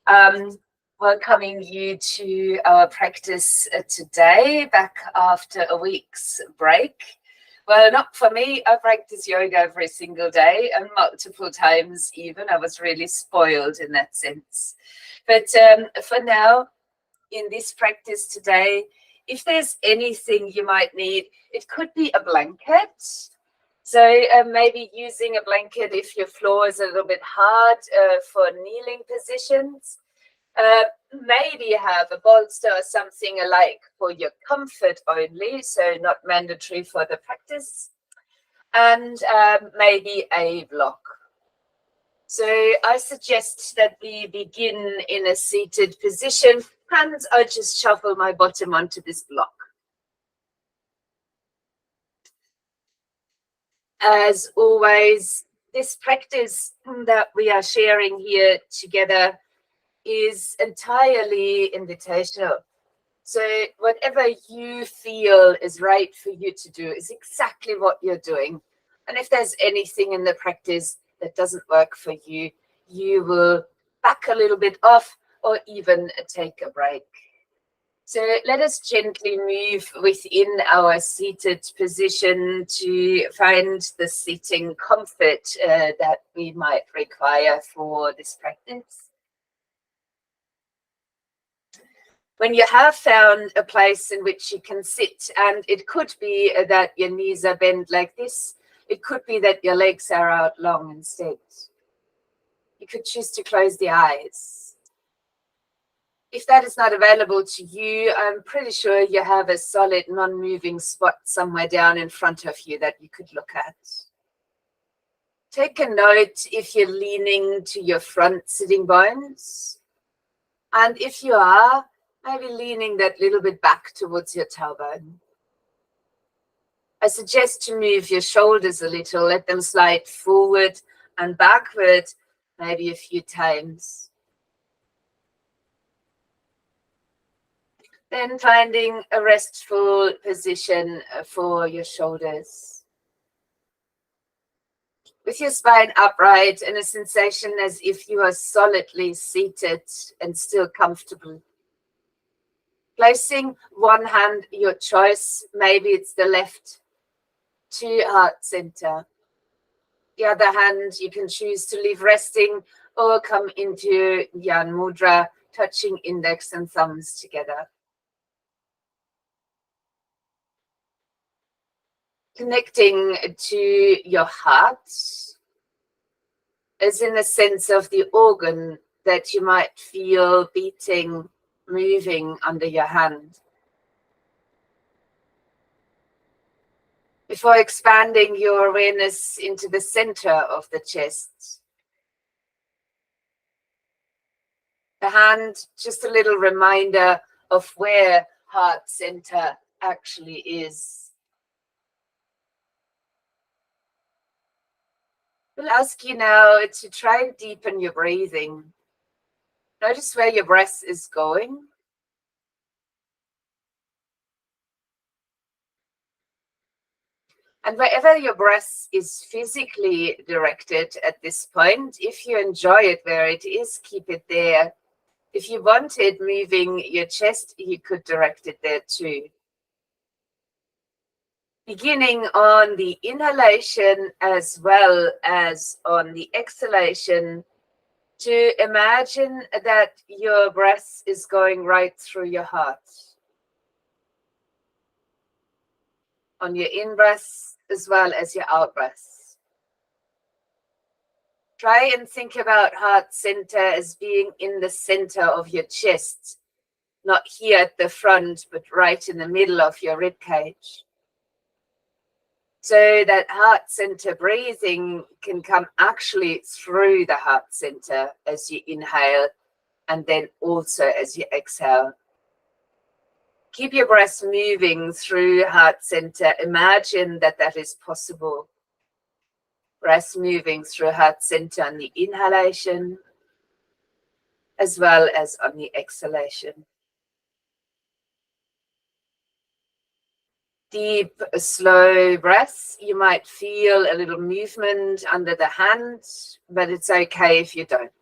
Um, Welcoming you to our practice today, back after a week's break. Well, not for me. I practice yoga every single day and multiple times even. I was really spoiled in that sense. But for now, in this practice today, if there's anything you might need, it could be a blanket. So maybe using a blanket if your floor is a little bit hard for kneeling positions. Maybe have a bolster or something alike for your comfort only, so not mandatory for the practice. And maybe a block. So I suggest that we begin in a seated position, and I just shuffle my bottom onto this block. As always, this practice that we are sharing here together is entirely invitational. So whatever you feel is right for you to do is exactly what you're doing. And if there's anything in the practice that doesn't work for you, you will back a little bit off or even take a break. So let us gently move within our seated position to find the sitting comfort that we might require for this practice. When you have found a place in which you can sit, and it could be that your knees are bent like this, it could be that your legs are out long instead. You could choose to close the eyes. If that is not available to you, I'm pretty sure you have a solid non-moving spot somewhere down in front of you that you could look at. Take a note if you're leaning to your front sitting bones. And if you are, maybe leaning that little bit back towards your tailbone. I suggest to move your shoulders a little, let them slide forward and backward, maybe a few times. Then finding a restful position for your shoulders. With your spine upright and a sensation as if you are solidly seated and still comfortable. Placing one hand, your choice, maybe it's the left, to heart center. The other hand you can choose to leave resting or come into Yan Mudra, touching index and thumbs together. Connecting to your heart, as in the sense of the organ that you might feel beating, moving under your hand. Before expanding your awareness into the center of the chest. The hand, just a little reminder of where heart center actually is. We'll ask you now to try and deepen your breathing. Notice where your breath is going. And wherever your breath is physically directed at this point, if you enjoy it where it is, keep it there. If you wanted moving your chest, you could direct it there too. Beginning on the inhalation as well as on the exhalation, to imagine that your breath is going right through your heart. On your in-breath as well as your out-breath. Try and think about heart center as being in the center of your chest, not here at the front, but right in the middle of your rib cage. So that heart center breathing can come actually through the heart center as you inhale and then also as you exhale. Keep your breath moving through heart center. Imagine that that is possible. Breath moving through heart center on the inhalation as well as on the exhalation. Deep, slow breaths. You might feel a little movement under the hand, but it's okay if you don't.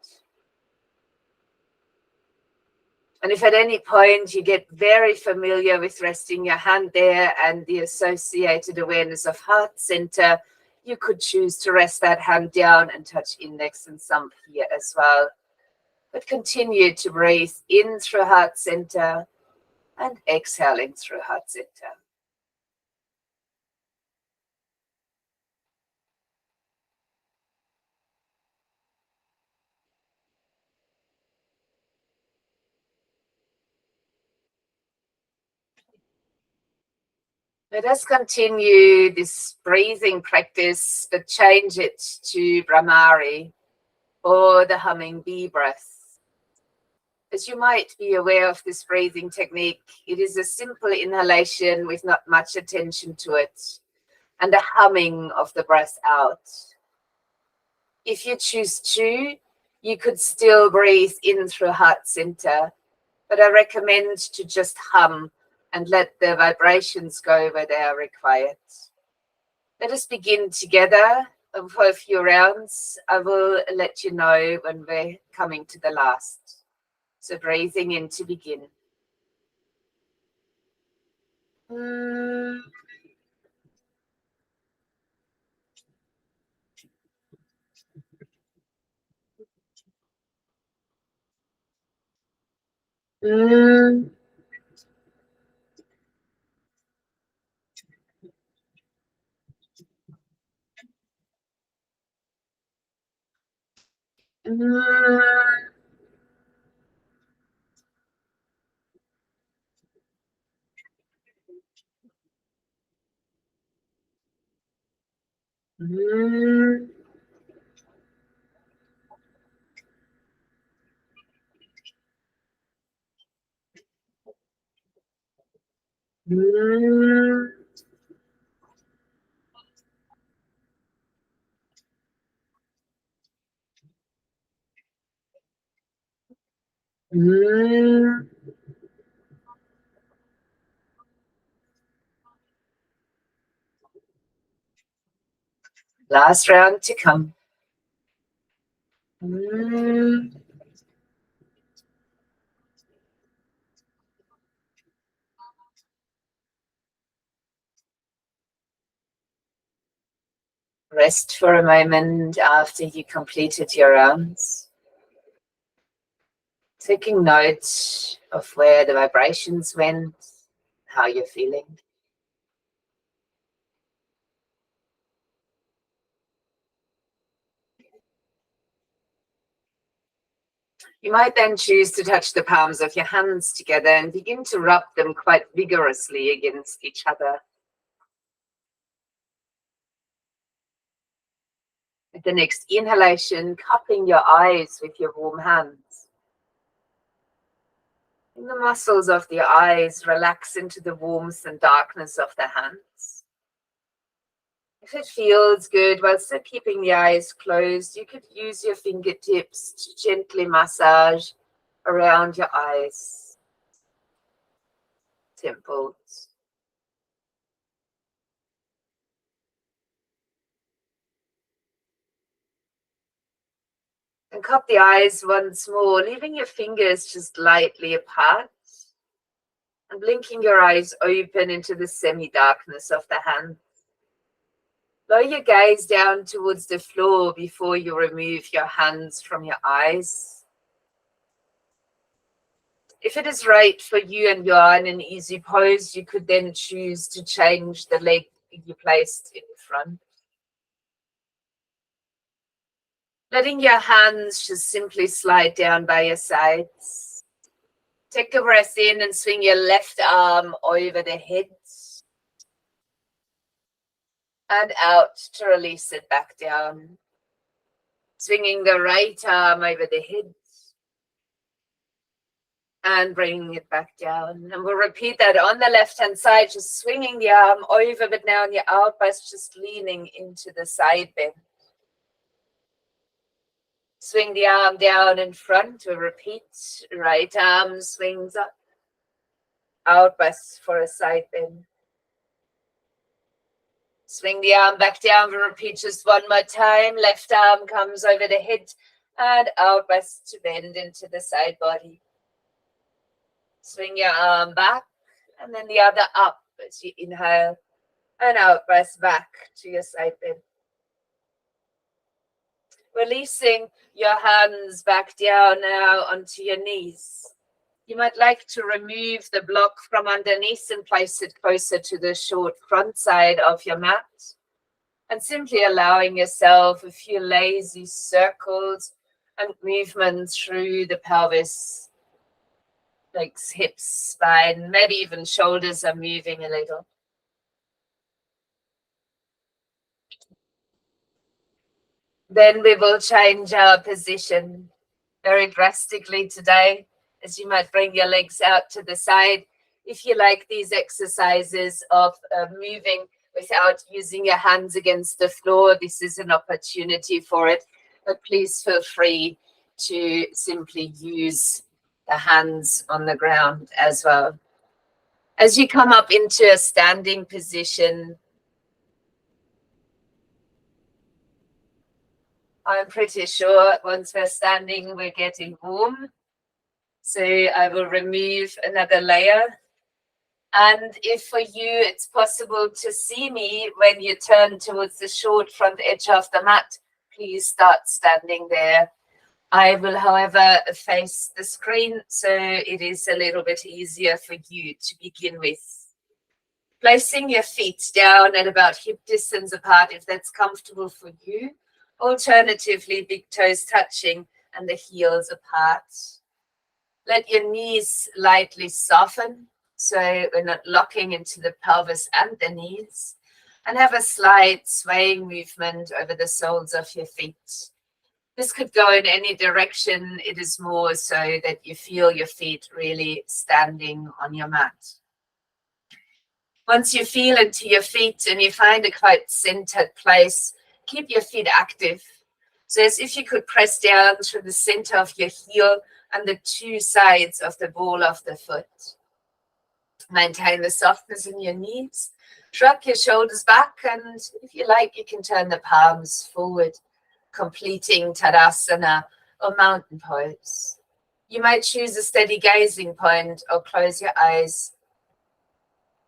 And if at any point you get very familiar with resting your hand there and the associated awareness of heart center, you could choose to rest that hand down and touch index and thumb here as well. But continue to breathe in through heart center and exhaling through heart center. Let us continue this breathing practice, but change it to Brahmari, or the humming bee breath. As you might be aware of this breathing technique, it is a simple inhalation with not much attention to it, and a humming of the breath out. If you choose to, you could still breathe in through heart center, but I recommend to just hum and let the vibrations go where they are required. Let us begin together for a few rounds. I will let you know when we're coming to the last. So breathing in to begin. Mm. Mm. Mm. Mm. Mm. Mm. Last round to come. Mm. Rest for a moment after you completed your rounds. Taking note of where the vibrations went, how you're feeling. You might then choose to touch the palms of your hands together and begin to rub them quite vigorously against each other. At the next inhalation, cupping your eyes with your warm hands. And the muscles of the eyes relax into the warmth and darkness of the hands. If it feels good while still keeping the eyes closed, you could use your fingertips to gently massage around your eyes, temples. And cup the eyes once more, leaving your fingers just lightly apart and blinking your eyes open into the semi-darkness of the hand. Lower your gaze down towards the floor before you remove your hands from your eyes. If it is right for you and you are in an easy pose, you could then choose to change the leg you placed in front. Letting your hands just simply slide down by your sides. Take a breath in and swing your left arm over the head. And out to release it back down. Swinging the right arm over the head. And bringing it back down. And we'll repeat that on the left-hand side, just swinging the arm over, but now on your outburst, just leaning into the side bend. Swing the arm down in front. We'll repeat. Right arm swings up. Outburst for a side bend. Swing the arm back down. We'll repeat just one more time. Left arm comes over the head and outburst to bend into the side body. Swing your arm back and then the other up as you inhale and out, breath back to your side bend. Releasing your hands back down now onto your knees. You might like to remove the block from underneath and place it closer to the short front side of your mat. And simply allowing yourself a few lazy circles and movements through the pelvis, legs, hips, spine, maybe even shoulders are moving a little. Then we will change our position very drastically today, as you might bring your legs out to the side. If you like these exercises of moving without using your hands against the floor, this is an opportunity for it. But please feel free to simply use the hands on the ground as well. As you come up into a standing position, I'm pretty sure once we're standing, we're getting warm. So I will remove another layer. And if for you it's possible to see me when you turn towards the short front edge of the mat, please start standing there. I will, however, face the screen, so it is a little bit easier for you to begin with. Placing your feet down at about hip distance apart if that's comfortable for you. Alternatively, big toes touching and the heels apart. Let your knees lightly soften, so we're not locking into the pelvis and the knees. And have a slight swaying movement over the soles of your feet. This could go in any direction. It is more so that you feel your feet really standing on your mat. Once you feel into your feet and you find a quite centered place, keep your feet active. So as if you could press down through the center of your heel and the two sides of the ball of the foot. Maintain the softness in your knees. Shrug your shoulders back, and if you like, you can turn the palms forward, completing Tadasana or mountain pose. You might choose a steady gazing point or close your eyes.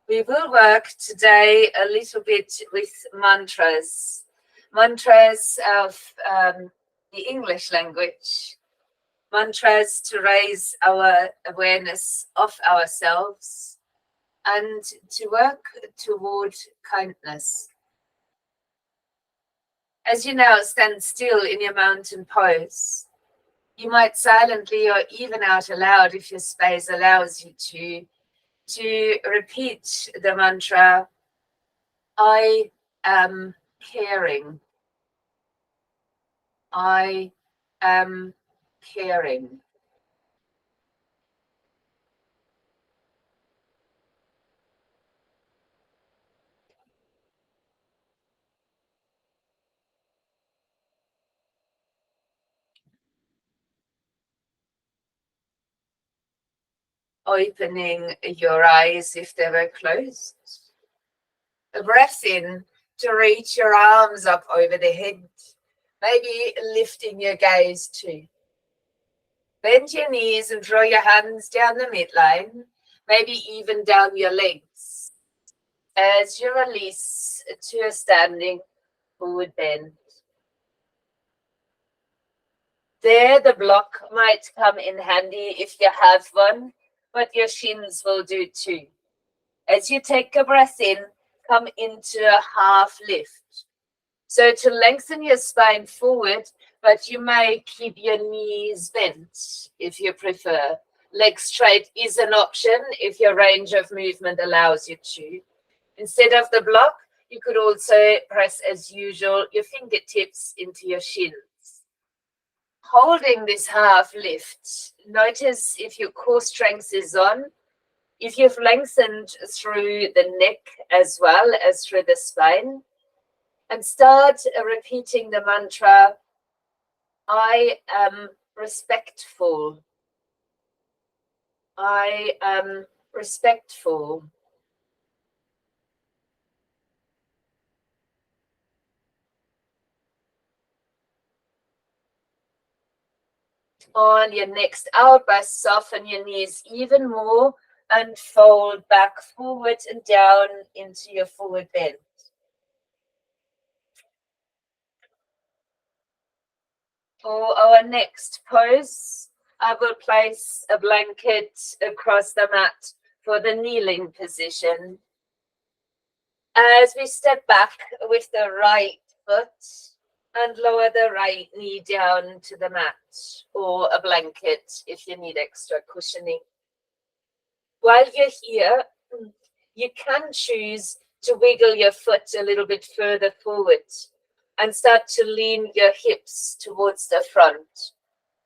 We will work today a little bit with mantras. Mantras of the English language. Mantras to raise our awareness of ourselves and to work toward kindness. As you now stand still in your mountain pose, you might silently or even out aloud, if your space allows you to repeat the mantra, I am caring. I am caring. Opening your eyes if they were closed. A breath in to reach your arms up over the head, maybe lifting your gaze too. Bend your knees and draw your hands down the midline, maybe even down your legs, as you release to a standing forward bend. There, the block might come in handy if you have one, but your shins will do too. As you take a breath in, come into a half lift. So to lengthen your spine forward, but you may keep your knees bent if you prefer. Leg straight is an option if your range of movement allows you to. Instead of the block, you could also press as usual your fingertips into your shins. Holding this half lift, notice if your core strength is on, if you've lengthened through the neck as well as through the spine, and start repeating the mantra, I am respectful. I am respectful. On your next outburst, soften your knees even more and fold back forward and down into your forward bend. For our next pose, I will place a blanket across the mat for the kneeling position. As we step back with the right foot and lower the right knee down to the mat or a blanket if you need extra cushioning. While you're here, you can choose to wiggle your foot a little bit further forward and start to lean your hips towards the front,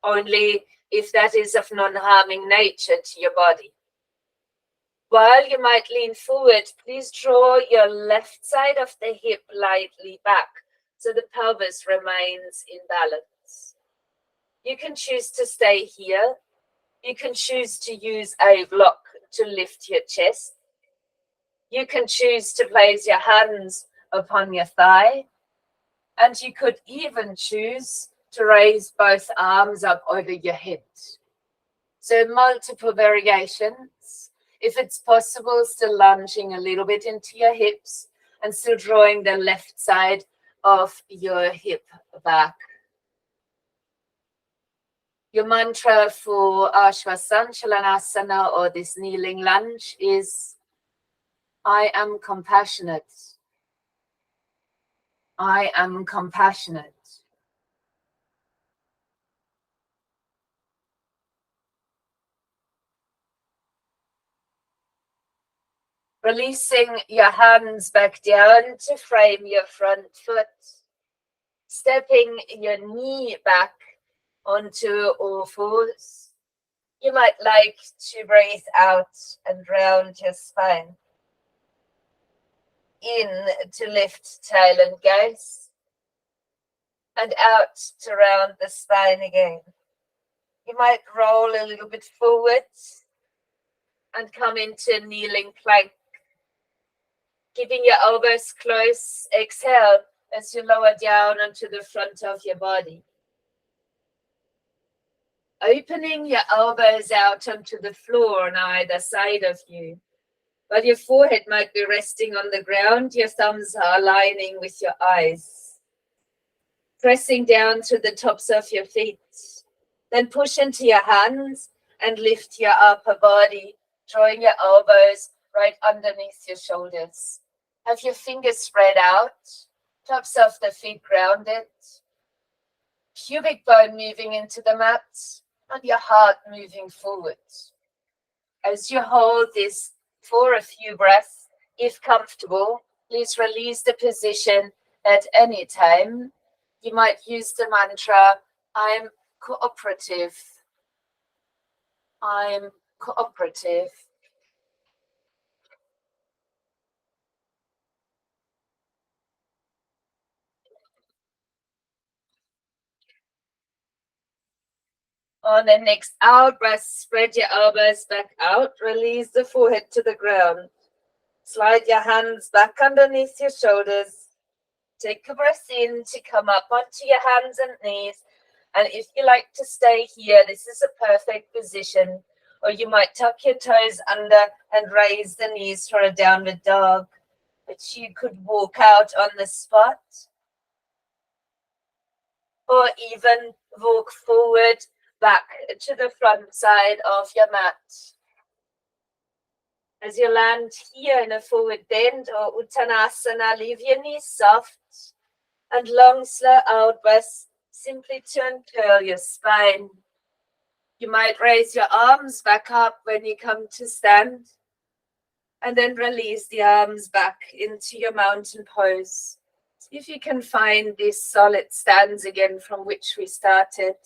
only if that is of non-harming nature to your body. While you might lean forward, please draw your left side of the hip lightly back so the pelvis remains in balance. You can choose to stay here. You can choose to use a block to lift your chest. You can choose to place your hands upon your thigh. And you could even choose to raise both arms up over your head. So multiple variations. If it's possible, still lunging a little bit into your hips and still drawing the left side of your hip back. Your mantra for Ashwasanchalanasana or this kneeling lunge is, I am compassionate. I am compassionate. Releasing your hands back down to frame your front foot. Stepping your knee back onto all fours. You might like to breathe out and round your spine. In to lift tail and gaze. And out to round the spine again. You might roll a little bit forward and come into kneeling plank. Keeping your elbows close, exhale as you lower down onto the front of your body. Opening your elbows out onto the floor on either side of you. While your forehead might be resting on the ground, your thumbs are aligning with your eyes. Pressing down to the tops of your feet. Then push into your hands and lift your upper body, drawing your elbows right underneath your shoulders. Have your fingers spread out, tops of the feet grounded, pubic bone moving into the mat, and your heart moving forward. As you hold this for a few breaths, if comfortable, please release the position at any time. You might use the mantra, I'm cooperative. I'm cooperative. On the next out breath, spread your elbows back out. Release the forehead to the ground. Slide your hands back underneath your shoulders. Take a breath in to come up onto your hands and knees. And if you like to stay here, this is a perfect position. Or you might tuck your toes under and raise the knees for a downward dog. But you could walk out on the spot. Or even walk forward back to the front side of your mat. As you land here in a forward bend or Uttanasana, leave your knees soft and long, slow out breaths simply to uncurl your spine. You might raise your arms back up when you come to stand and then release the arms back into your mountain pose. See if you can find this solid stance again from which we started.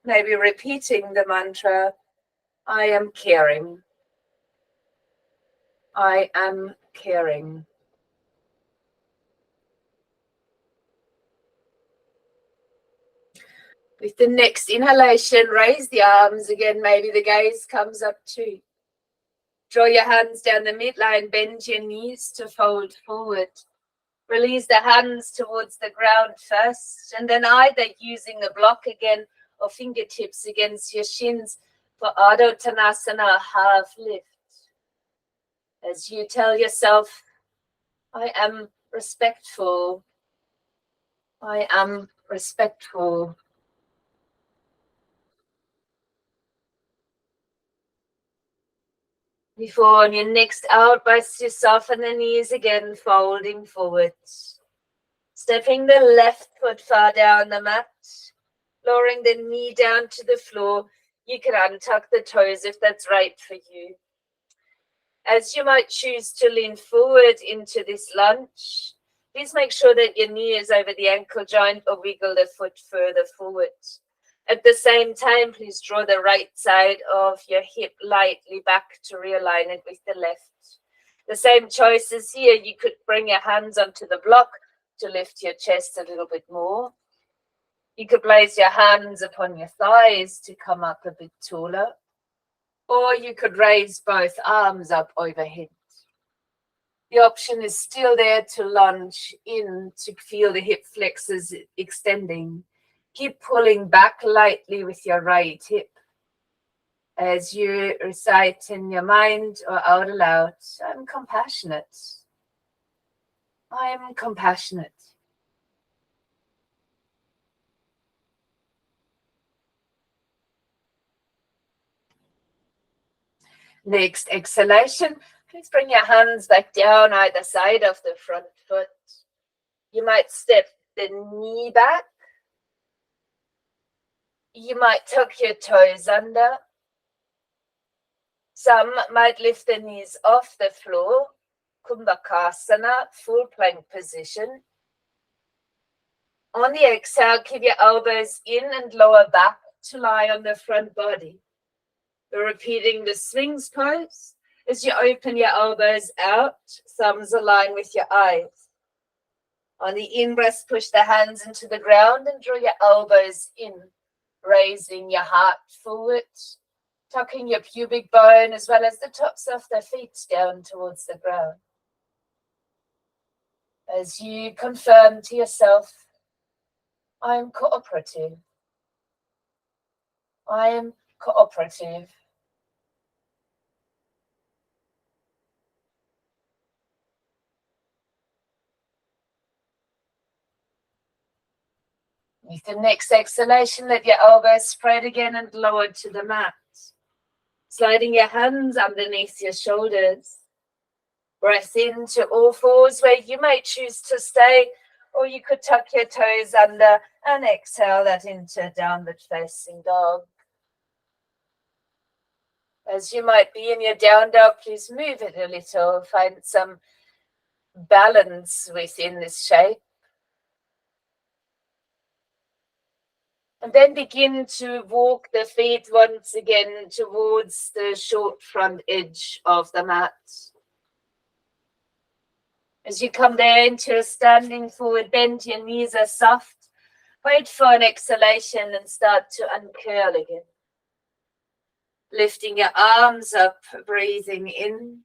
Maybe repeating the mantra, I am caring. I am caring. With the next inhalation, raise the arms again. Maybe the gaze comes up too. Draw your hands down the midline, bend your knees to fold forward. Release the hands towards the ground first, and then either using a block again or fingertips against your shins for Ardha Uttanasana, half lift. As you tell yourself, I am respectful. I am respectful. Before on your next out, brace yourself on the knees again, folding forward. Stepping the left foot far down the mat, lowering the knee down to the floor. You can untuck the toes if that's right for you. As you might choose to lean forward into this lunge, please make sure that your knee is over the ankle joint or wiggle the foot further forward. At the same time, please draw the right side of your hip lightly back to realign it with the left. The same choices here. You could bring your hands onto the block to lift your chest a little bit more. You could place your hands upon your thighs to come up a bit taller. Or you could raise both arms up overhead. The option is still there to lunge in to feel the hip flexors extending. Keep pulling back lightly with your right hip. As you recite in your mind or out aloud, I'm compassionate. I am compassionate. Next exhalation, please bring your hands back down either side of the front foot. You might step the knee back. You might tuck your toes under. Some might lift the knees off the floor. Kumbhakasana, full plank position. On the exhale, keep your elbows in and lower back to lie on the front body. We're repeating the swings pose. As you open your elbows out, thumbs align with your eyes. On the in-breath, push the hands into the ground and draw your elbows in, raising your heart forward, tucking your pubic bone as well as the tops of the feet down towards the ground. As you confirm to yourself, I am cooperative. I am cooperative. With the next exhalation, let your elbows spread again and lower to the mat. Sliding your hands underneath your shoulders. Breath into all fours where you may choose to stay, or you could tuck your toes under and exhale that into downward facing dog. As you might be in your down dog, please move it a little. Find some balance within this shape. And then begin to walk the feet once again towards the short front edge of the mat. As you come there into a standing forward bend, your knees are soft. Wait for an exhalation and start to uncurl again. Lifting your arms up, breathing in.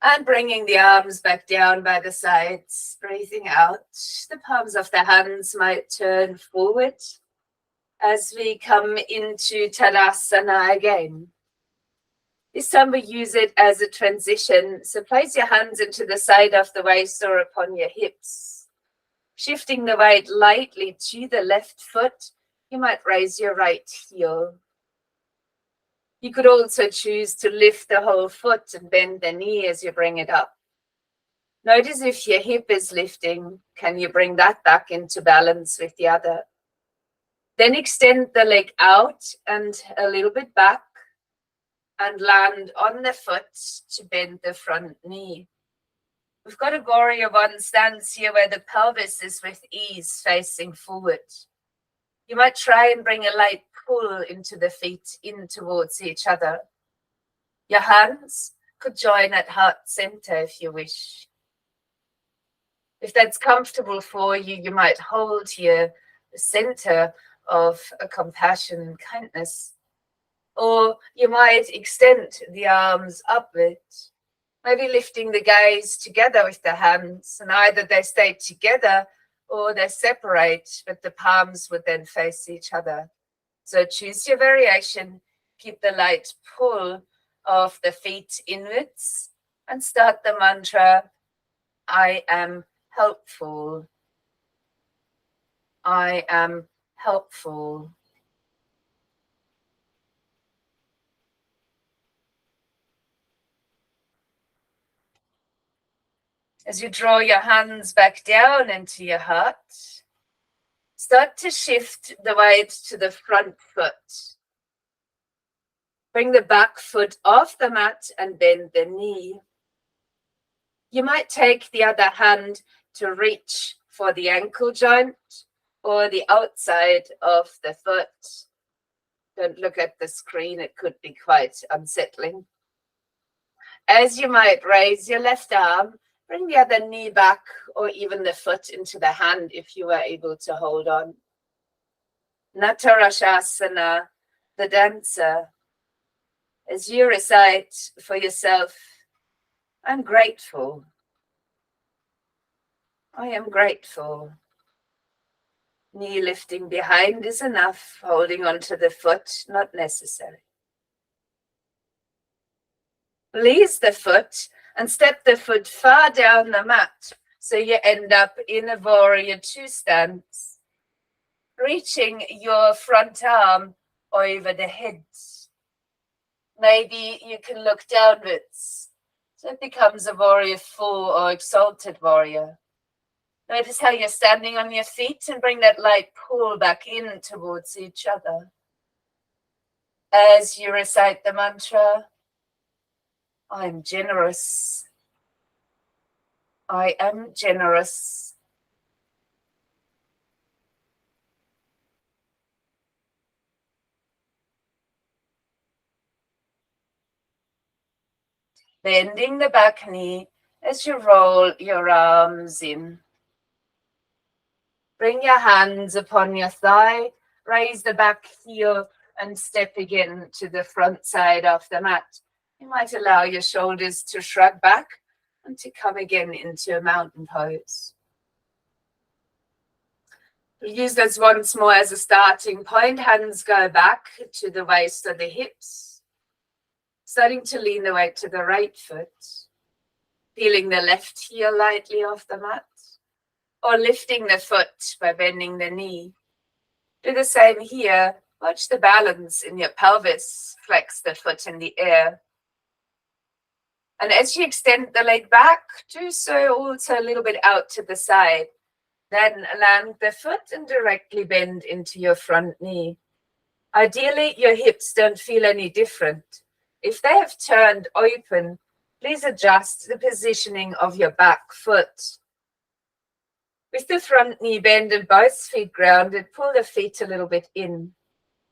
And bringing the arms back down by the sides, breathing out. The palms of the hands might turn forward as we come into Tadasana again. This time we use it as a transition. So place your hands into the side of the waist or upon your hips. Shifting the weight lightly to the left foot, you might raise your right heel. You could also choose to lift the whole foot and bend the knee as you bring it up. Notice if your hip is lifting, can you bring that back into balance with the other? Then extend the leg out and a little bit back and land on the foot to bend the front knee. We've got a warrior one stance here where the pelvis is with ease facing forward. You might try and bring a light pull into the feet in towards each other. Your hands could join at heart center if you wish. If that's comfortable for you, you might hold here the center of a compassion, kindness. Or you might extend the arms upward, maybe lifting the gaze together with the hands, and either they stay together or they separate, but the palms would then face each other. So choose your variation, keep the light pull of the feet inwards, and start the mantra, I am helpful. I am helpful. As you draw your hands back down into your heart, start to shift the weight to the front foot. Bring the back foot off the mat and bend the knee. You might take the other hand to reach for the ankle joint or the outside of the foot. Don't look at the screen, it could be quite unsettling. As you might raise your left arm, bring the other knee back or even the foot into the hand if you are able to hold on. Natarashasana, the dancer. As you recite for yourself, I'm grateful. I am grateful. Knee lifting behind is enough. Holding onto the foot, not necessary. Release the foot and step the foot far down the mat so you end up in a warrior two stance. Reaching your front arm over the head. Maybe you can look downwards so it becomes a warrior full or exalted warrior. Notice how you're standing on your feet and bring that light pull back in towards each other. As you recite the mantra, I'm generous. I am generous. Bending the back knee as you roll your arms in. Bring your hands upon your thigh, raise the back heel and step again to the front side of the mat. You might allow your shoulders to shrug back and to come again into a mountain pose. We'll use this once more as a starting point. Hands go back to the waist of the hips. Starting to lean the weight to the right foot. Feeling the left heel lightly off the mat. Or lifting the foot by bending the knee. Do the same here. Watch the balance in your pelvis. Flex the foot in the air. And as you extend the leg back, do so also a little bit out to the side. Then land the foot and directly bend into your front knee. Ideally, your hips don't feel any different. If they have turned open, please adjust the positioning of your back foot. With the front knee bend and both feet grounded, pull the feet a little bit in.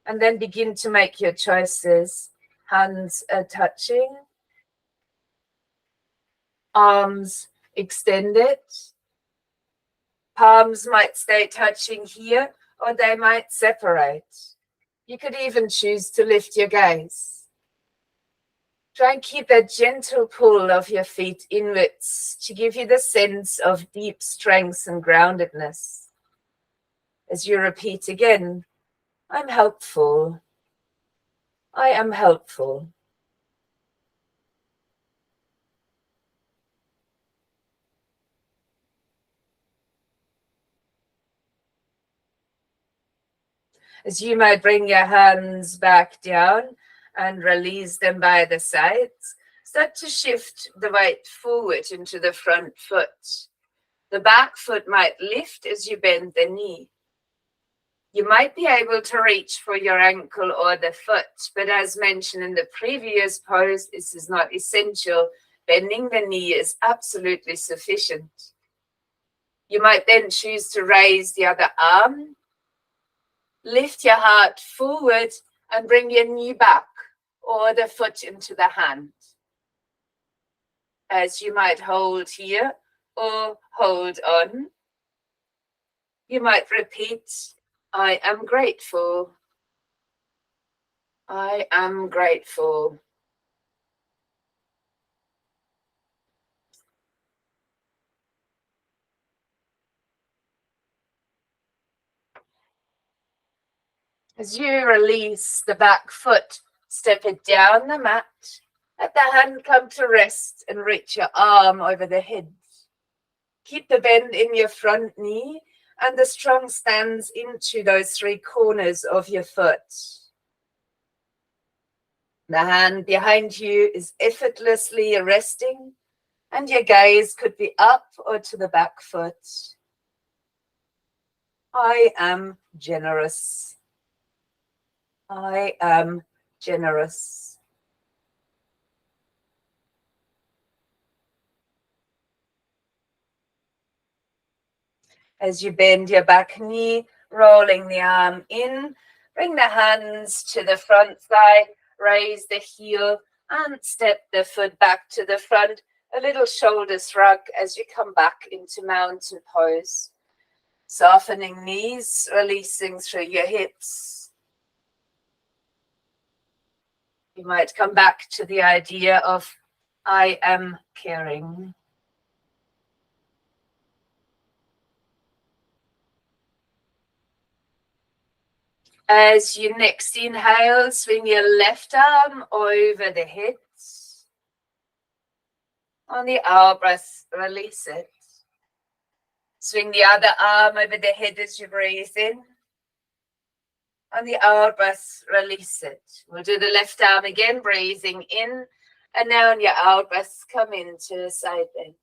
And then begin to make your choices. Hands are touching. Arms extended. Palms might stay touching here, or they might separate. You could even choose to lift your gaze. Try and keep that gentle pull of your feet inwards to give you the sense of deep strength and groundedness. As you repeat again, I'm helpful. I am helpful. As you might bring your hands back down and release them by the sides, start to shift the weight forward into the front foot. The back foot might lift as you bend the knee. You might be able to reach for your ankle or the foot, but as mentioned in the previous pose, this is not essential. Bending the knee is absolutely sufficient. You might then choose to raise the other arm. Lift your heart forward and bring your knee back or the foot into the hand. As you might hold here or hold on. You might repeat, I am grateful. I am grateful. As you release the back foot, step it down the mat. Let the hand come to rest and reach your arm over the head. Keep the bend in your front knee and the strong stance into those three corners of your foot. The hand behind you is effortlessly resting, and your gaze could be up or to the back foot. I am generous. I am generous. As you bend your back knee, rolling the arm in, bring the hands to the front thigh, raise the heel and step the foot back to the front, a little shoulder shrug as you come back into mountain pose. Softening knees, releasing through your hips. You might come back to the idea of I am caring. As you next inhale, swing your left arm over the head. On the out breath, release it. Swing the other arm over the head as you breathe in. On the out breath, release it. We'll do the left arm again, breathing in. And now on your out breath, come into a side bend.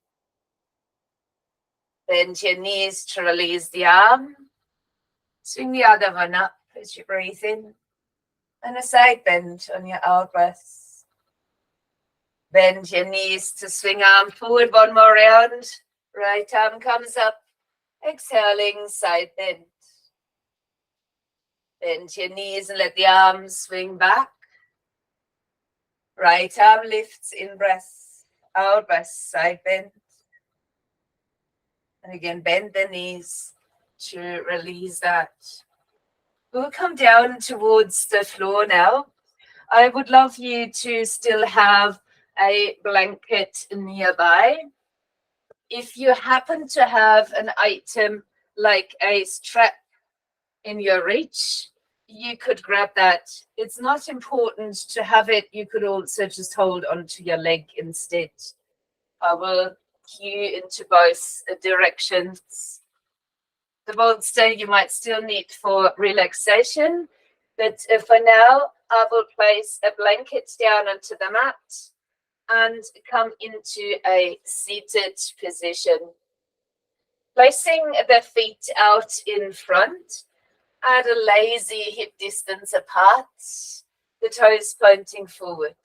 Bend your knees to release the arm. Swing the other one up as you breathe in. And a side bend on your out breath. Bend your knees to swing arm forward, one more round. Right arm comes up. Exhaling, side bend. Bend your knees and let the arms swing back. Right arm lifts in breath. Out breath, side bend. And again, bend the knees to release that. We'll come down towards the floor now. I would love you to still have a blanket nearby. If you happen to have an item like a strap in your reach, you could grab that. It's not important to have it. You could also just hold onto your leg instead. I will cue into both directions. The bolster you might still need for relaxation, but for now, I will place a blanket down onto the mat and come into a seated position. Placing the feet out in front at a lazy hip distance apart, the toes pointing forward.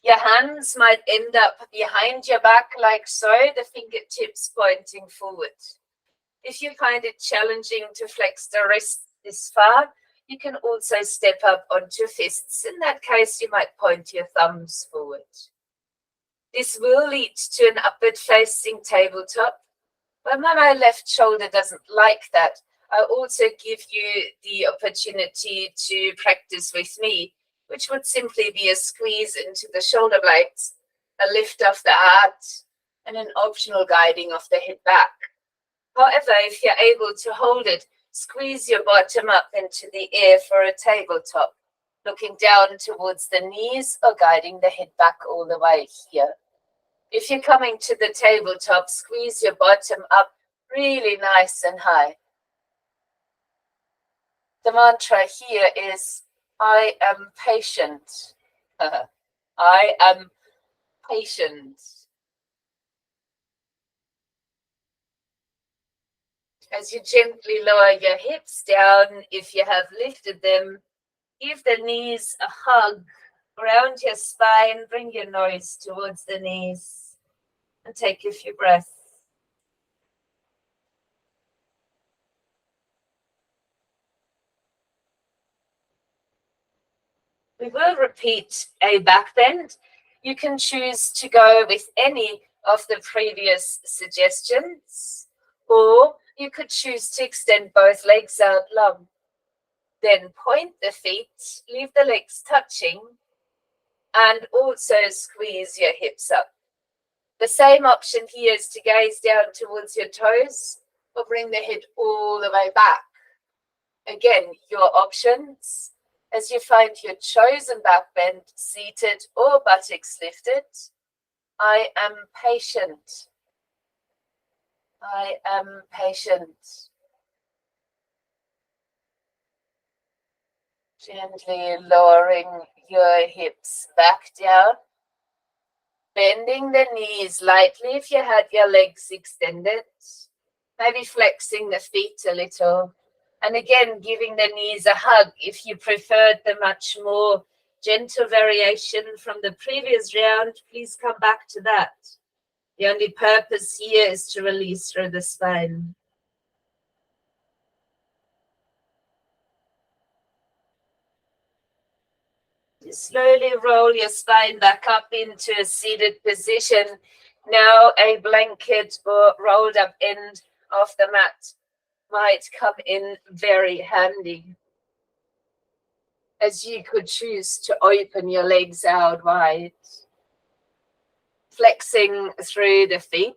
Your hands might end up behind your back like so, the fingertips pointing forward. If you find it challenging to flex the wrist this far, you can also step up onto fists. In that case, you might point your thumbs forward. This will lead to an upward facing tabletop, but my left shoulder doesn't like that. I also give you the opportunity to practice with me, which would simply be a squeeze into the shoulder blades, a lift of the heart, and an optional guiding of the head back. However, if you're able to hold it, squeeze your bottom up into the air for a tabletop, looking down towards the knees or guiding the head back all the way here. If you're coming to the tabletop, squeeze your bottom up really nice and high. The mantra here is, I am patient. I am patient. As you gently lower your hips down, if you have lifted them, give the knees a hug around your spine, bring your nose towards the knees, and take a few breaths. We will repeat a back bend. You can choose to go with any of the previous suggestions, or you could choose to extend both legs out long. Then point the feet, leave the legs touching, and also squeeze your hips up. The same option here is to gaze down towards your toes or bring the head all the way back. Again, your options as you find your chosen back bend, seated or buttocks lifted. I am patient. I am patient. Gently lowering your hips back down. Bending the knees lightly if you had your legs extended. Maybe flexing the feet a little. And again, giving the knees a hug if you preferred the much more gentle variation from the previous round. Please come back to that. The only purpose here is to release through the spine. You slowly roll your spine back up into a seated position. Now a blanket or rolled up end of the mat might come in very handy, as you could choose to open your legs out wide, flexing through the feet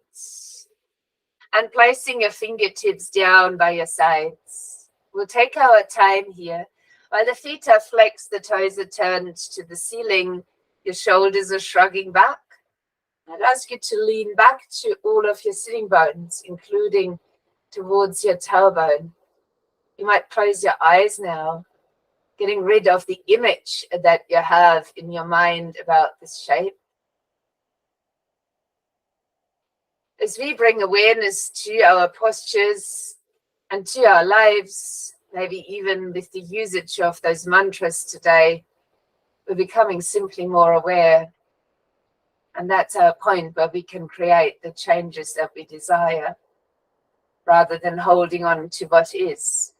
and placing your fingertips down by your sides. We'll take our time here. While the feet are flexed, the toes are turned to the ceiling, your shoulders are shrugging back. I'd ask you to lean back to all of your sitting bones, including towards your tailbone. You might close your eyes now, getting rid of the image that you have in your mind about this shape. As we bring awareness to our postures and to our lives, maybe even with the usage of those mantras today, we're becoming simply more aware. And that's our point where we can create the changes that we desire rather than holding on to what is.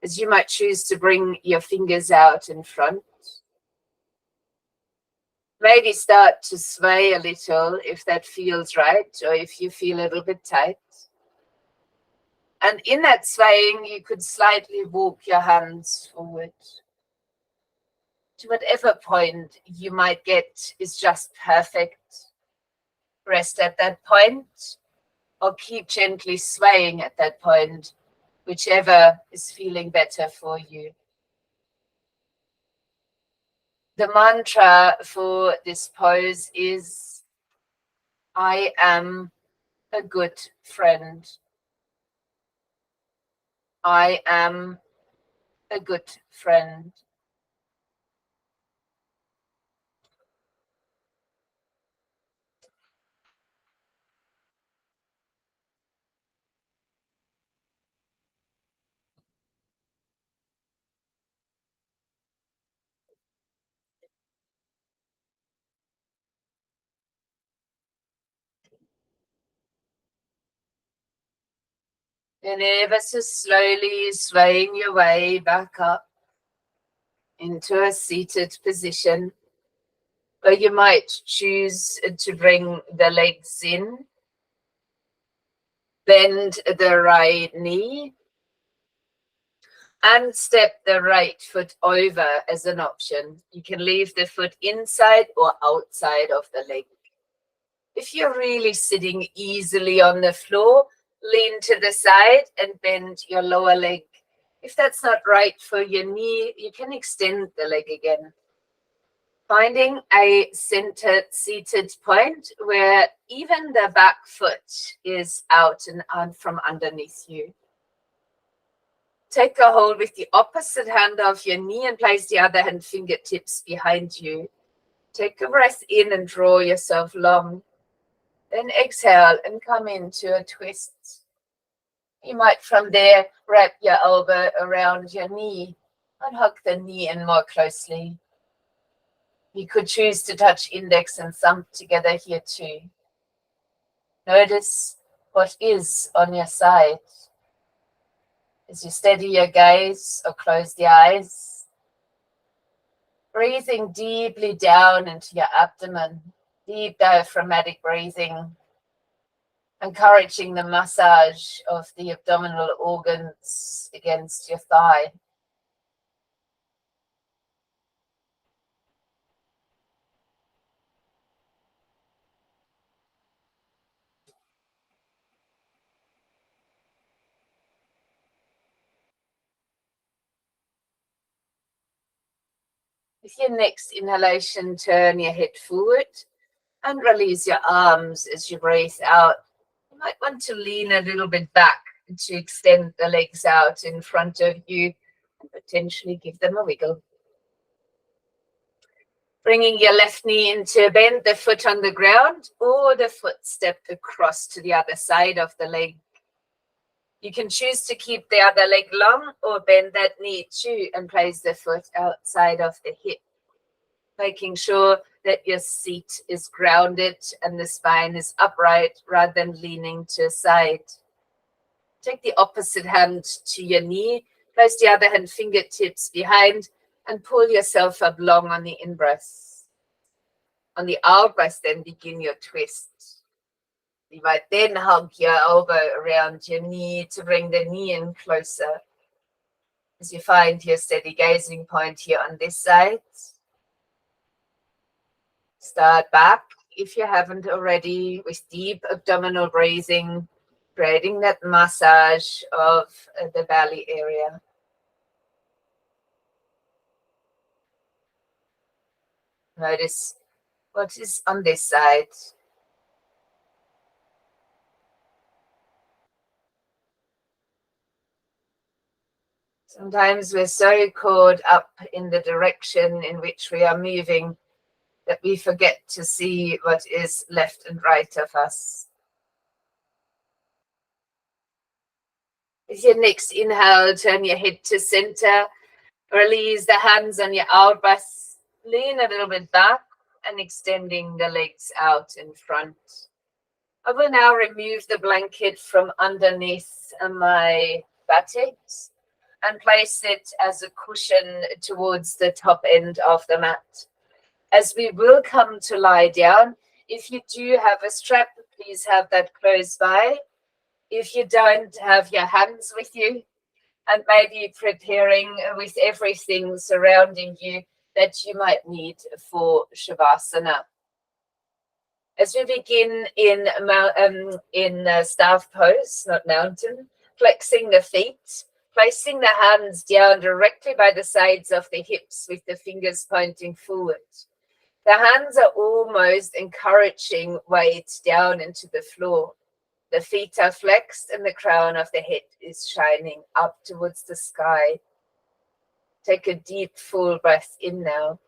As you might choose to bring your fingers out in front, maybe start to sway a little if that feels right, or if you feel a little bit tight. And in that swaying, you could slightly walk your hands forward to whatever point you might get is just perfect. Rest at that point, or keep gently swaying at that point, whichever is feeling better for you. The mantra for this pose is, I am a good friend. I am a good friend. And ever so slowly swaying your way back up into a seated position, where you might choose to bring the legs in, bend the right knee, and step the right foot over as an option. You can leave the foot inside or outside of the leg. If you're really sitting easily on the floor, lean to the side and bend your lower leg. If that's not right for your knee, you can extend the leg again. Finding a centered seated point where even the back foot is out and from underneath you. Take a hold with the opposite hand of your knee and place the other hand fingertips behind you. Take a breath in and draw yourself long. Then exhale and come into a twist. You might from there wrap your elbow around your knee and hug the knee in more closely. You could choose to touch index and thumb together here too. Notice what is on your side. As you steady your gaze or close the eyes, breathing deeply down into your abdomen, deep diaphragmatic breathing, encouraging the massage of the abdominal organs against your thigh. With your next inhalation, turn your head forward and release your arms as you breathe out. You might want to lean a little bit back to extend the legs out in front of you and potentially give them a wiggle. Bringing your left knee into a bend, the foot on the ground, or the foot step across to the other side of the leg. You can choose to keep the other leg long or bend that knee too and place the foot outside of the hip, making sure that your seat is grounded and the spine is upright rather than leaning to a side. Take the opposite hand to your knee, place the other hand fingertips behind, and pull yourself up long on the in-breath. On the out-breath, then begin your twist. You might then hug your elbow around your knee to bring the knee in closer. As you find your steady gazing point here on this side. Start back, if you haven't already, with deep abdominal breathing, creating that massage of the belly area. Notice what is on this side. Sometimes we're so caught up in the direction in which we are moving that we forget to see what is left and right of us. With your next inhale, turn your head to center. Release the hands on your out breath. Lean a little bit back and extending the legs out in front. I will now remove the blanket from underneath my buttocks and place it as a cushion towards the top end of the mat. As we will come to lie down, if you do have a strap, please have that close by. If you don't, have your hands with you and maybe preparing with everything surrounding you that you might need for Shavasana. As we begin in staff pose, not mountain, flexing the feet, placing the hands down directly by the sides of the hips with the fingers pointing forward. The hands are almost encouraging weight down into the floor. The feet are flexed and the crown of the head is shining up towards the sky. Take a deep, full breath in now.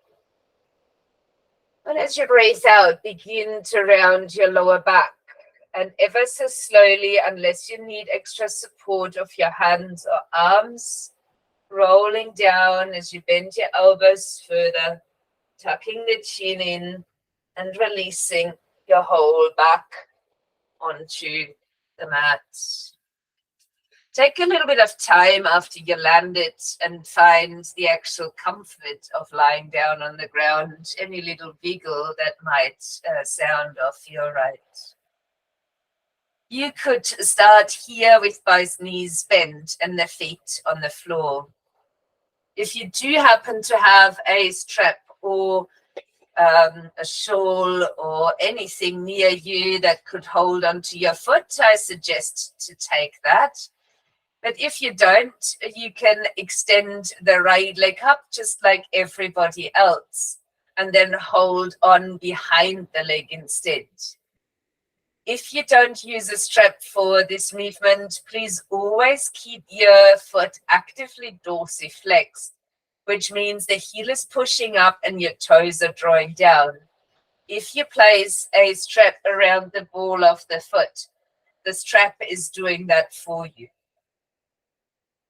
And as you breathe out, begin to round your lower back. And ever so slowly, unless you need extra support of your hands or arms, rolling down as you bend your elbows further, tucking the chin in and releasing your whole back onto the mat. Take a little bit of time after you landed and find the actual comfort of lying down on the ground, any little wiggle that might sound or feel right. You could start here with both knees bent and the feet on the floor. If you do happen to have a strap or a shawl or anything near you that could hold onto your foot, I suggest to take that. But if you don't, you can extend the right leg up just like everybody else and then hold on behind the leg instead. If you don't use a strap for this movement, please always keep your foot actively dorsiflexed, which means the heel is pushing up and your toes are drawing down. If you place a strap around the ball of the foot, the strap is doing that for you.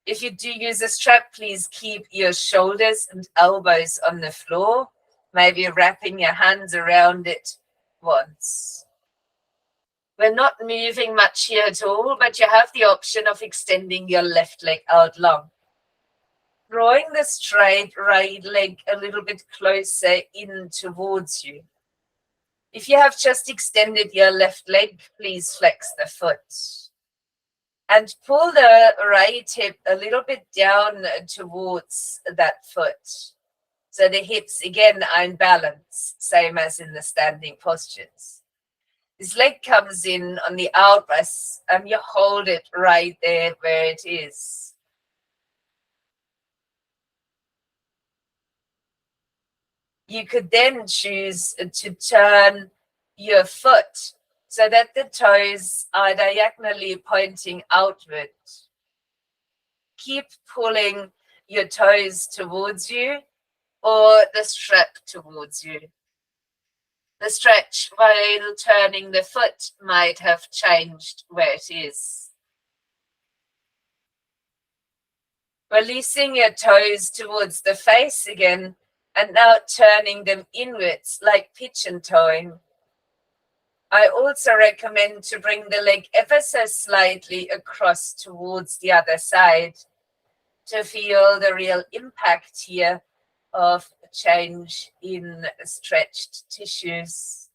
If you do use a strap, please keep your shoulders and elbows on the floor, maybe wrapping your hands around it once. We're not moving much here at all, but you have the option of extending your left leg out long. Drawing the straight right leg a little bit closer in towards you. If you have just extended your left leg, please flex the foot. And pull the right hip a little bit down towards that foot. So the hips, again, are in balance, same as in the standing postures. This leg comes in on the out breath, and you hold it right there where it is. You could then choose to turn your foot so that the toes are diagonally pointing outward. Keep pulling your toes towards you or the strap towards you. The stretch while turning the foot might have changed where it is. Releasing your toes towards the face again and now turning them inwards like pigeon toeing. I also recommend to bring the leg ever so slightly across towards the other side to feel the real impact here of change in stretched tissues.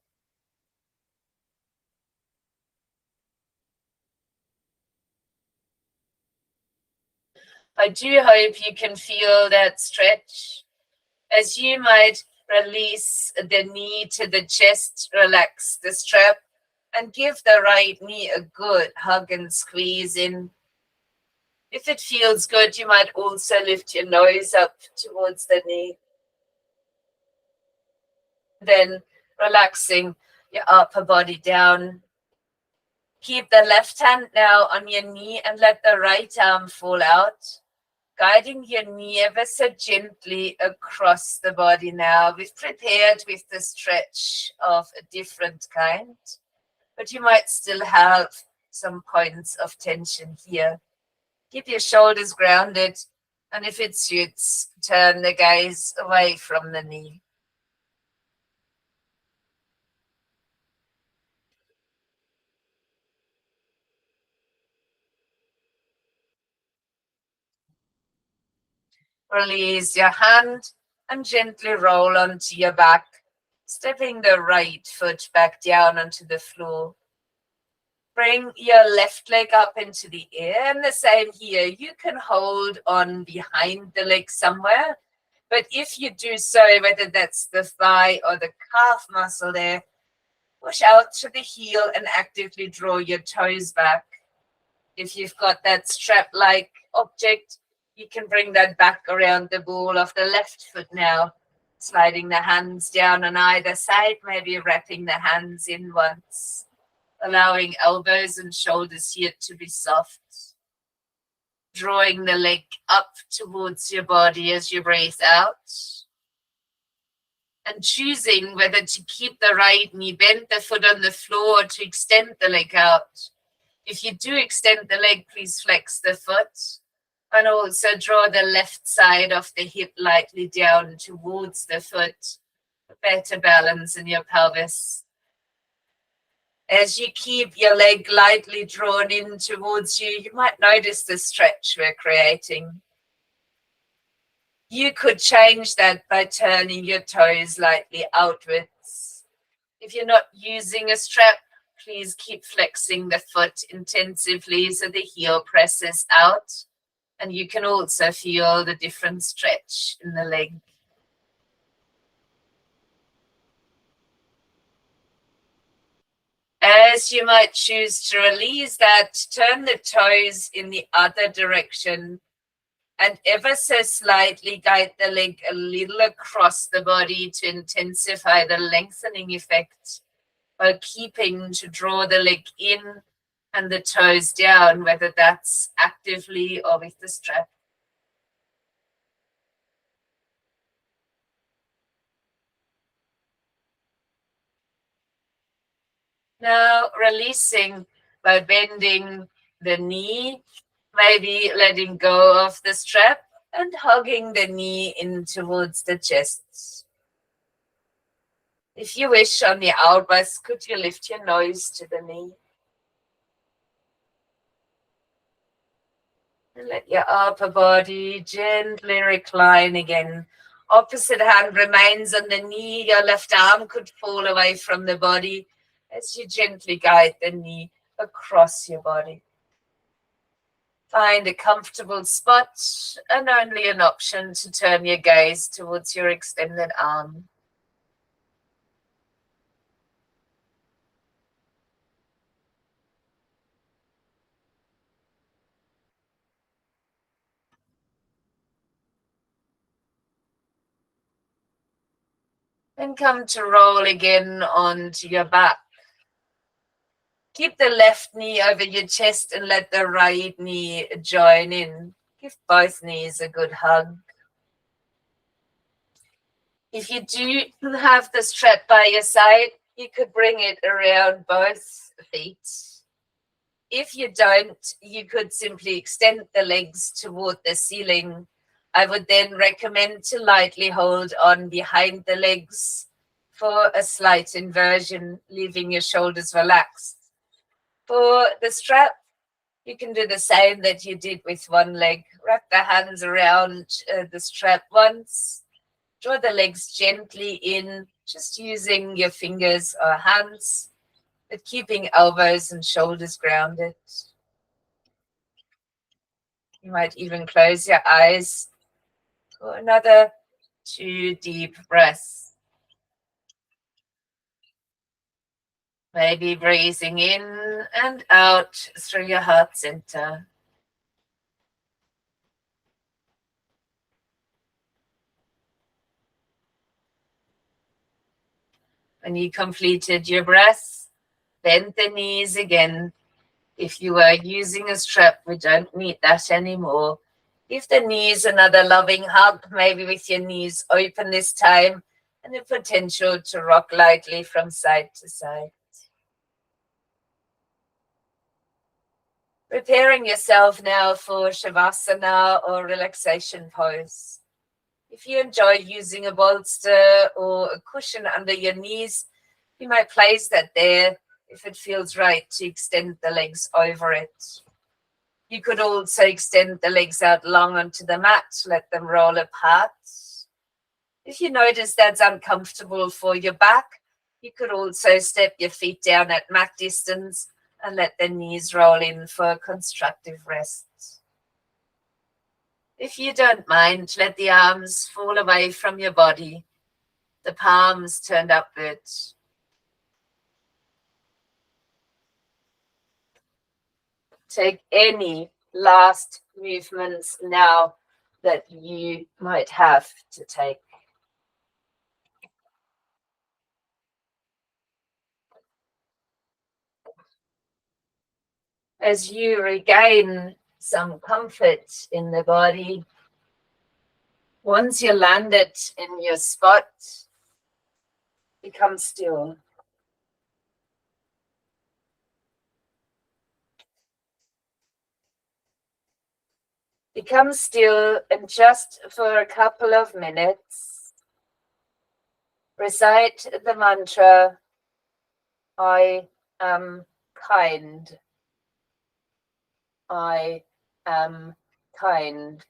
I do hope you can feel that stretch as you might release the knee to the chest, relax the strap, and give the right knee a good hug and squeeze in. If it feels good, you might also lift your nose up towards the knee. Then relaxing your upper body down. Keep the left hand now on your knee and let the right arm fall out, guiding your knee ever so gently across the body now. We've prepared with the stretch of a different kind, but you might still have some points of tension here. Keep your shoulders grounded, and if it suits, turn the gaze away from the knee. Release your hand and gently roll onto your back, stepping the right foot back down onto the floor. Bring your left leg up into the air, and the same here. You can hold on behind the leg somewhere, but if you do so, whether that's the thigh or the calf muscle there, push out to the heel and actively draw your toes back. If you've got that strap-like object, you can bring that back around the ball of the left foot now, sliding the hands down on either side, maybe wrapping the hands in once, allowing elbows and shoulders here to be soft. Drawing the leg up towards your body as you breathe out. And choosing whether to keep the right knee bent, the foot on the floor, or to extend the leg out. If you do extend the leg, please flex the foot. And also draw the left side of the hip lightly down towards the foot. Better balance in your pelvis. As you keep your leg lightly drawn in towards you, you might notice the stretch we're creating. You could change that by turning your toes lightly outwards. If you're not using a strap, please keep flexing the foot intensively so the heel presses out. And you can also feel the different stretch in the leg. As you might choose to release that, turn the toes in the other direction and ever so slightly guide the leg a little across the body to intensify the lengthening effect while keeping to draw the leg in and the toes down, whether that's actively or with the strap. Now releasing by bending the knee, maybe letting go of the strap and hugging the knee in towards the chest. If you wish, on the out breath, could you lift your nose to the knee? And let your upper body gently recline again. Opposite hand remains on the knee. Your left arm could fall away from the body as you gently guide the knee across your body. Find a comfortable spot and only an option to turn your gaze towards your extended arm. And come to roll again onto your back. Keep the left knee over your chest and let the right knee join in. Give both knees a good hug. If you do have the strap by your side, you could bring it around both feet. If you don't, you could simply extend the legs toward the ceiling. I would then recommend to lightly hold on behind the legs for a slight inversion, leaving your shoulders relaxed. For the strap, you can do the same that you did with one leg. Wrap the hands around the strap once. Draw the legs gently in, just using your fingers or hands, but keeping elbows and shoulders grounded. You might even close your eyes for another 2 deep breaths. Maybe breathing in and out through your heart center. When you completed your breath, bend the knees again. If you are using a strap, we don't need that anymore. Give the knees another loving hug, maybe with your knees open this time, and the potential to rock lightly from side to side. Preparing yourself now for Shavasana or relaxation pose. If you enjoy using a bolster or a cushion under your knees, you might place that there if it feels right to extend the legs over it. You could also extend the legs out long onto the mat, let them roll apart. If you notice that's uncomfortable for your back, you could also step your feet down at mat distance and let the knees roll in for a constructive rest. If you don't mind, let the arms fall away from your body, the palms turned upward. Take any last movements now that you might have to take. As you regain some comfort in the body, once you're landed in your spot, become still. Become still and just for a couple of minutes, recite the mantra, I am kind. I am kind.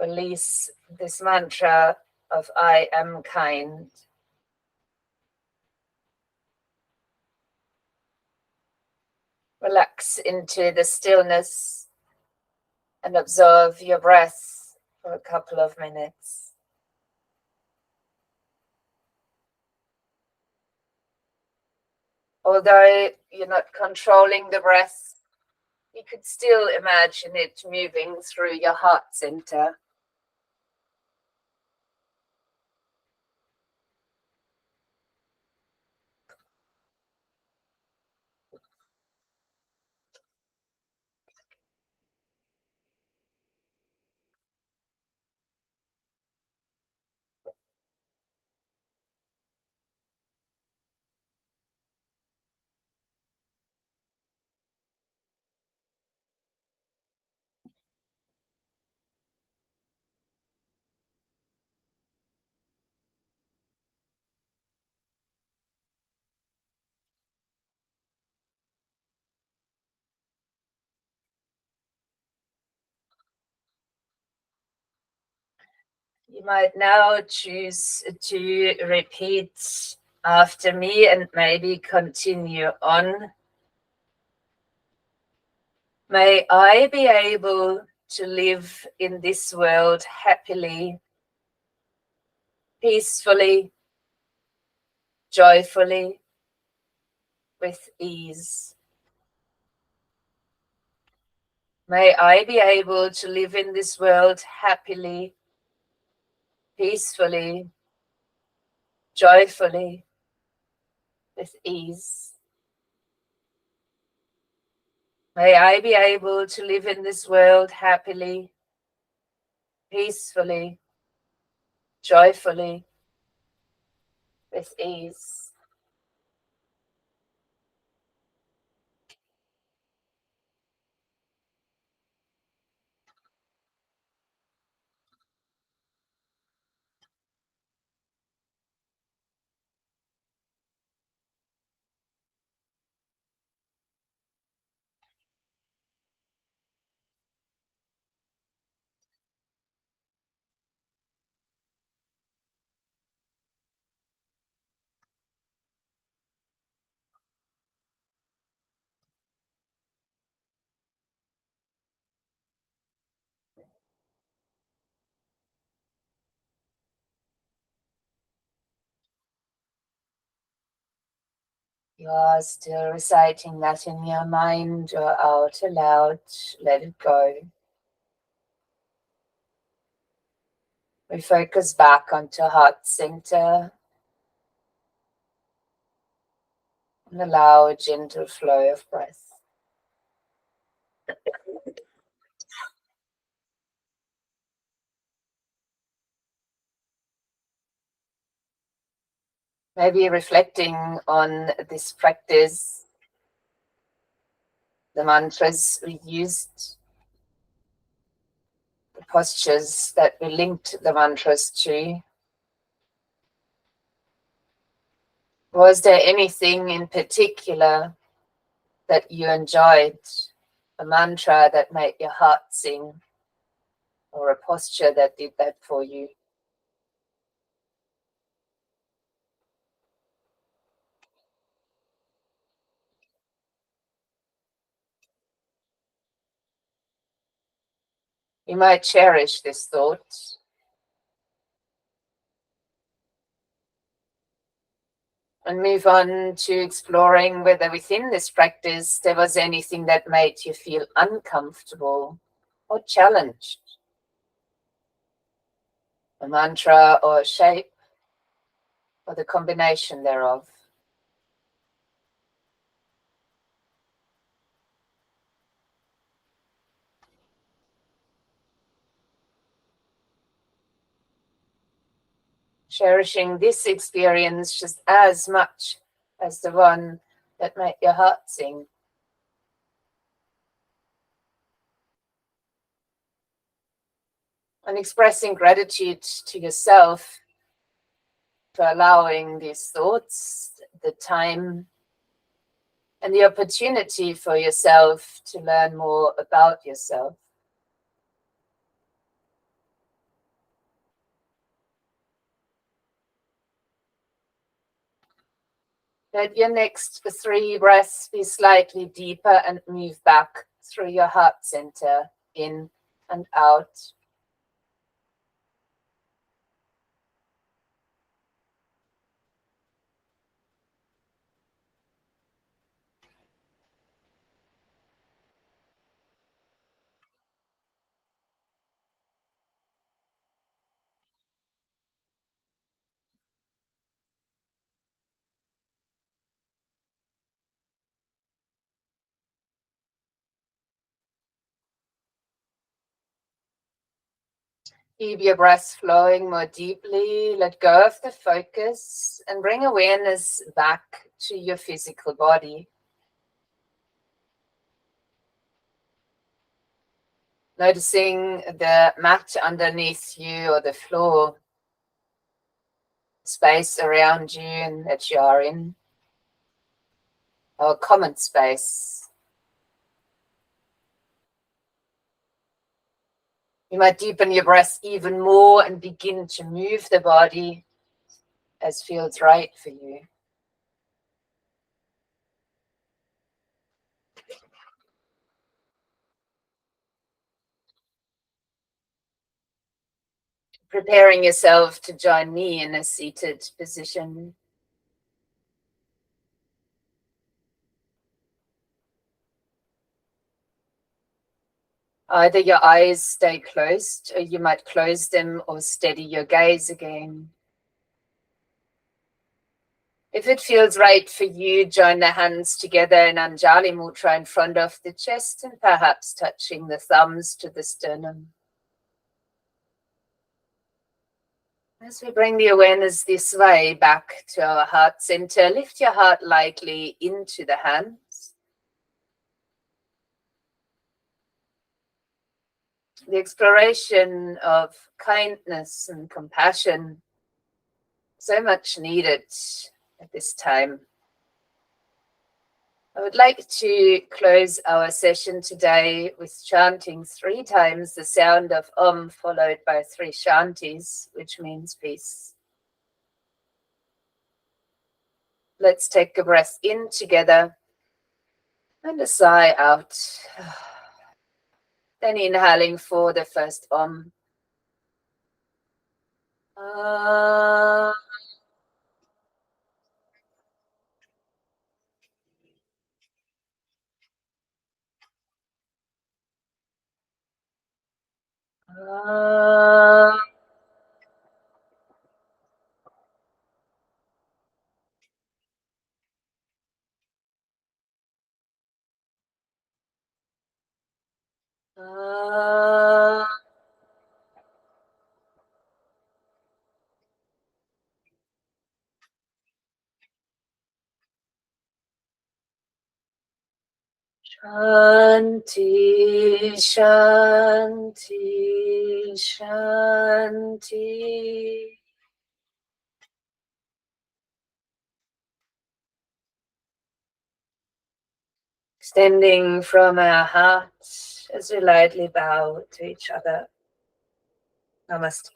Release this mantra of I am kind. Relax into the stillness and observe your breath for a couple of minutes. Although you're not controlling the breath, you could still imagine it moving through your heart center. You might now choose to repeat after me and maybe continue on. May I be able to live in this world happily, peacefully, joyfully, with ease. May I be able to live in this world happily, peacefully, joyfully, with ease. May I be able to live in this world happily, peacefully, joyfully, with ease. You are still reciting that in your mind or out aloud. Let it go. We focus back onto heart center and allow a gentle flow of breath. Maybe reflecting on this practice, the mantras we used, the postures that we linked the mantras to. Was there anything in particular that you enjoyed? A mantra that made your heart sing, or a posture that did that for you? You might cherish this thought and move on to exploring whether within this practice there was anything that made you feel uncomfortable or challenged. A mantra or a shape or the combination thereof. Cherishing this experience just as much as the one that made your heart sing. And expressing gratitude to yourself for allowing these thoughts, the time, and the opportunity for yourself to learn more about yourself. Let your next 3 breaths be slightly deeper and move back through your heart center, in and out. Keep your breath flowing more deeply. Let go of the focus and bring awareness back to your physical body. Noticing the mat underneath you or the floor, space around you and that you are in, or common space. You might deepen your breath even more and begin to move the body as feels right for you. Preparing yourself to join me in a seated position. Either your eyes stay closed, or you might close them or steady your gaze again. If it feels right for you, join the hands together in Anjali Mudra in front of the chest and perhaps touching the thumbs to the sternum. As we bring the awareness this way back to our heart center, lift your heart lightly into the hands. The exploration of kindness and compassion, so much needed at this time. I would like to close our session today with chanting 3 times the sound of Om followed by 3 shantis, which means peace. Let's take a breath in together and a sigh out. Then inhaling for the first Om. Shanti, Shanti, Shanti. Extending from our hearts as we lightly bow to each other. Namaste.